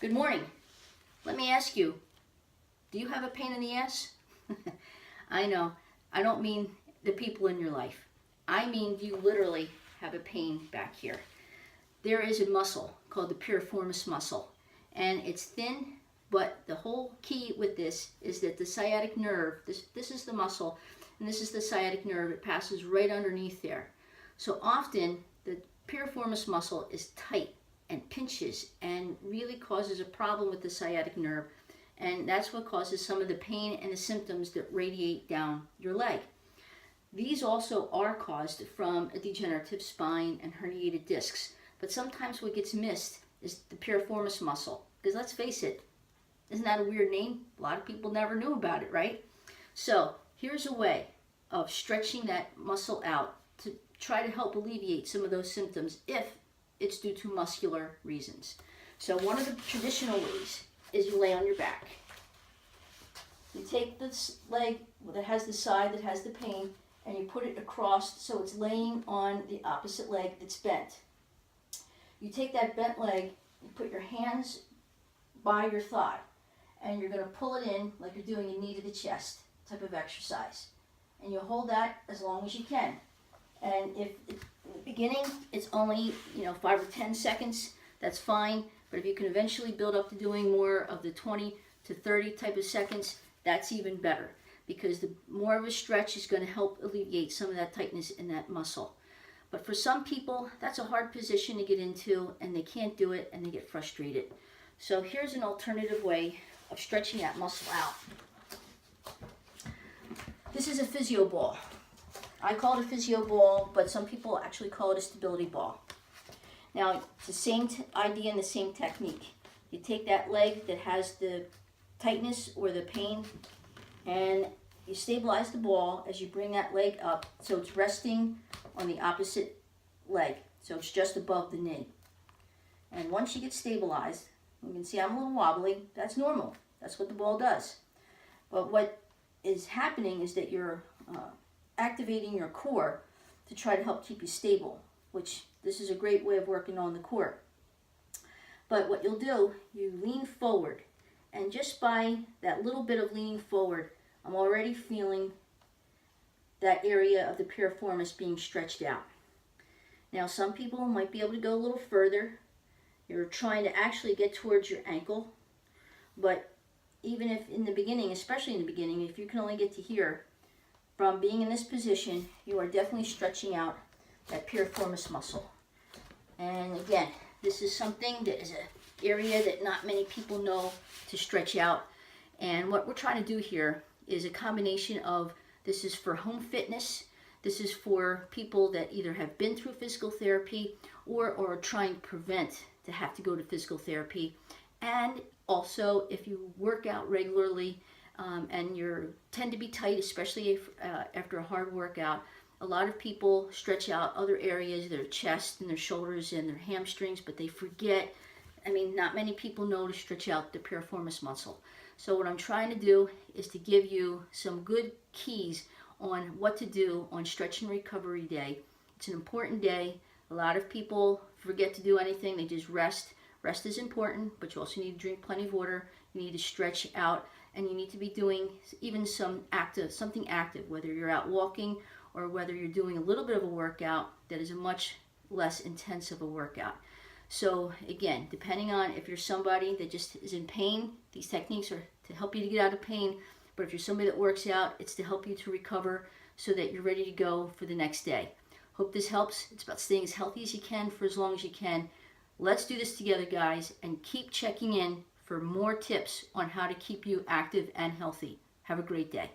Good morning. Let me ask you, do you have a pain in the ass? I know. I don't mean the people in your life. I mean, do you literally have a pain back here? There is a muscle called the piriformis muscle, and it's thin, but the whole key with this is that the sciatic nerve, this is the muscle, and this is the sciatic nerve. It passes right underneath there. So often, the piriformis muscle is tight and pinches and really causes a problem with the sciatic nerve, and that's what causes some of the pain and the symptoms that radiate down your leg. These also are caused from a degenerative spine and herniated discs, but sometimes what gets missed is the piriformis muscle, because let's face it, isn't that a weird name? A lot of people never knew about it, right? So here's a way of stretching that muscle out to try to help alleviate some of those symptoms if it's due to muscular reasons. So one of the traditional ways is you lay on your back. You take this leg that has the side that has the pain and you put it across so it's laying on the opposite leg that's bent. You take that bent leg, you put your hands by your thigh, and you're going to pull it in like you're doing a knee to the chest type of exercise. And you hold that as long as you can. And if in the beginning it's only 5 or 10 seconds, that's fine. But if you can eventually build up to doing more of the 20 to 30 type of seconds, that's even better, because the more of a stretch is going to help alleviate some of that tightness in that muscle. But for some people, that's a hard position to get into, and they can't do it, and they get frustrated. So here's an alternative way of stretching that muscle out. This is a physio ball. I call it a physio ball, but some people actually call it a stability ball. Now, it's the same idea and the same technique. You take that leg that has the tightness or the pain, and you stabilize the ball as you bring that leg up so it's resting on the opposite leg, so it's just above the knee. And once you get stabilized, you can see I'm a little wobbly. That's normal. That's what the ball does. But what is happening is that you're activating your core to try to help keep you stable, which this is a great way of working on the core. But what you'll do, you lean forward, and just by that little bit of leaning forward, I'm already feeling that area of the piriformis being stretched out. Now, some people might be able to go a little further. You're trying to actually get towards your ankle, but even if in the beginning, especially in the beginning, if you can only get to here, from being in this position, you are definitely stretching out that piriformis muscle. And again, this is something that is an area that not many people know to stretch out. And what we're trying to do here is a combination of, this is for home fitness, this is for people that either have been through physical therapy or are trying to prevent to have to go to physical therapy. And also, if you work out regularly and you tend to be tight, especially if, after a hard workout, a lot of people stretch out other areas, their chest and their shoulders and their hamstrings, but they forget. Not many people know to stretch out the piriformis muscle. So what I'm trying to do is to give you some good keys on what to do on Stretch and Recovery Day. It's an important day. A lot of people forget to do anything. They just rest. Rest is important, but you also need to drink plenty of water. You need to stretch out, and you need to be doing even something active, whether you're out walking or whether you're doing a little bit of a workout that is a much less intense of a workout. So again, depending on if you're somebody that just is in pain, these techniques are to help you to get out of pain. But if you're somebody that works out, it's to help you to recover so that you're ready to go for the next day. Hope this helps. It's about staying as healthy as you can for as long as you can. Let's do this together, guys, and keep checking in for more tips on how to keep you active and healthy. Have a great day.